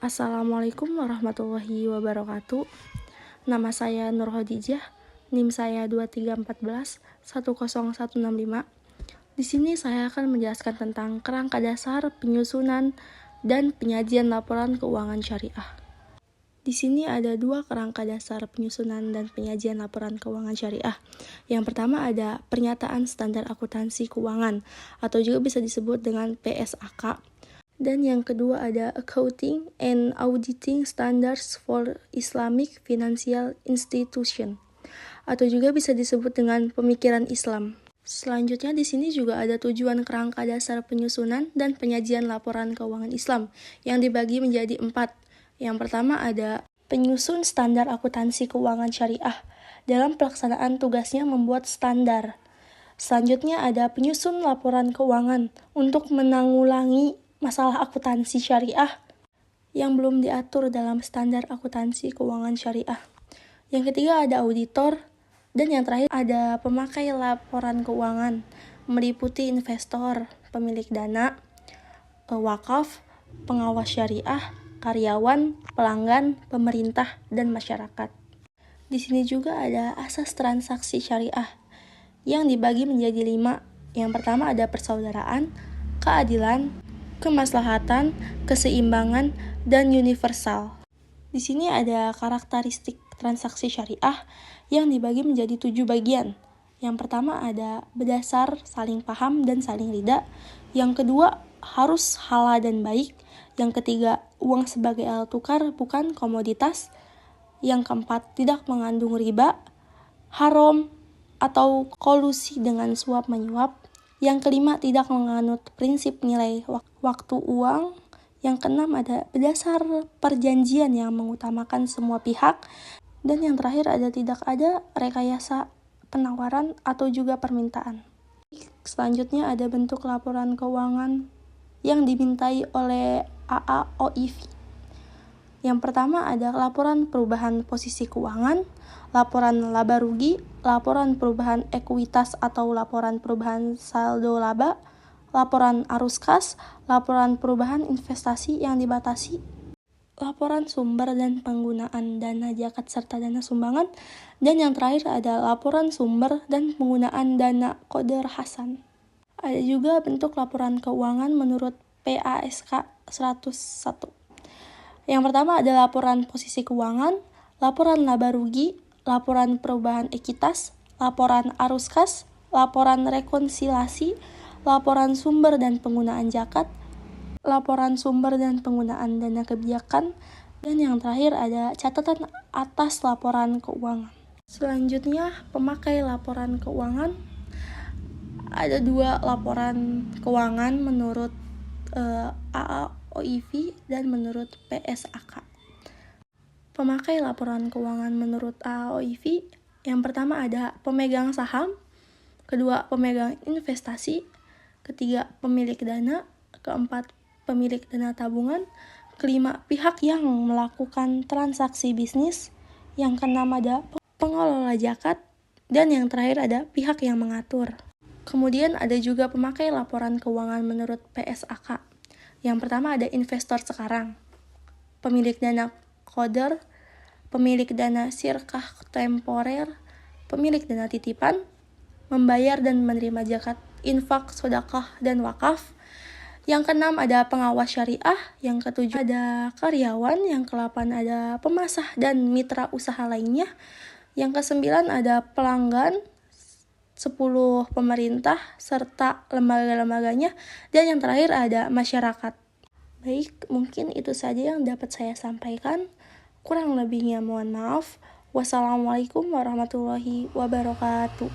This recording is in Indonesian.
Assalamualaikum warahmatullahi wabarakatuh. Nama saya Nur Khadijah, NIM saya 234110165. Di sini saya akan menjelaskan tentang kerangka dasar penyusunan dan penyajian laporan keuangan syariah. Di sini ada dua kerangka dasar penyusunan dan penyajian laporan keuangan syariah. Yang pertama ada pernyataan standar akuntansi keuangan atau juga bisa disebut dengan PSAK. Dan yang kedua ada Accounting and Auditing Standards for Islamic Financial Institution atau juga bisa disebut dengan pemikiran Islam. Selanjutnya di sini juga ada tujuan kerangka dasar penyusunan dan penyajian laporan keuangan Islam yang dibagi menjadi 4. Yang pertama ada penyusun standar akuntansi keuangan syariah dalam pelaksanaan tugasnya membuat standar. Selanjutnya ada penyusun laporan keuangan untuk menanggulangi masalah akuntansi syariah yang belum diatur dalam standar akuntansi keuangan syariah. Yang ketiga ada auditor, dan yang terakhir ada pemakai laporan keuangan meliputi investor, pemilik dana, wakaf, pengawas syariah, karyawan, pelanggan, pemerintah, dan masyarakat. Di sini juga ada asas transaksi syariah yang dibagi menjadi 5. Yang pertama ada persaudaraan, keadilan, kemaslahatan, keseimbangan, dan universal. Di sini ada karakteristik transaksi syariah yang dibagi menjadi 7 bagian. Yang pertama ada berdasar saling paham dan saling ridha. Yang kedua harus halal dan baik. Yang ketiga uang sebagai alat tukar bukan komoditas. Yang keempat tidak mengandung riba, haram, atau kolusi dengan suap menyuap. Yang kelima tidak menganut prinsip nilai waktu uang. Yang keenam ada berdasar perjanjian yang mengutamakan semua pihak. Dan yang terakhir ada tidak ada rekayasa penawaran atau juga permintaan. Selanjutnya ada bentuk laporan keuangan yang dimintai oleh AAOIV. Yang pertama ada laporan perubahan posisi keuangan, laporan laba rugi, laporan perubahan ekuitas atau laporan perubahan saldo laba, laporan arus kas, laporan perubahan investasi yang dibatasi, laporan sumber dan penggunaan dana zakat serta dana sumbangan, dan yang terakhir ada laporan sumber dan penggunaan dana qadar hasan. Ada juga bentuk laporan keuangan menurut PASK 101. Yang pertama ada laporan posisi keuangan, laporan laba rugi, laporan perubahan ekuitas, laporan arus kas, laporan rekonsiliasi, laporan sumber dan penggunaan zakat, laporan sumber dan penggunaan dana kebijakan, dan yang terakhir ada catatan atas laporan keuangan. Selanjutnya pemakai laporan keuangan. Ada 2 laporan keuangan menurut AAOIV dan menurut PSAK. Pemakai laporan keuangan menurut AAOIV, yang pertama ada pemegang saham, kedua pemegang investasi, ketiga pemilik dana, keempat pemilik dana tabungan, kelima pihak yang melakukan transaksi bisnis, yang keenam ada pengelola zakat, dan yang terakhir ada pihak yang mengatur. Kemudian ada juga pemakai laporan keuangan menurut PSAK. Yang pertama ada investor sekarang, pemilik dana qadar, pemilik dana sirkah temporer, pemilik dana titipan, membayar dan menerima zakat, infak, sedekah, dan wakaf. Yang keenam ada pengawas syariah, yang ketujuh ada karyawan, yang ke-8 ada pemasah dan mitra usaha lainnya, yang ke-9 ada pelanggan, 10 pemerintah serta lembaga-lembaganya, dan yang terakhir ada masyarakat. Baik, mungkin itu saja yang dapat saya sampaikan. Kurang lebihnya mohon maaf. Wassalamualaikum warahmatullahi wabarakatuh.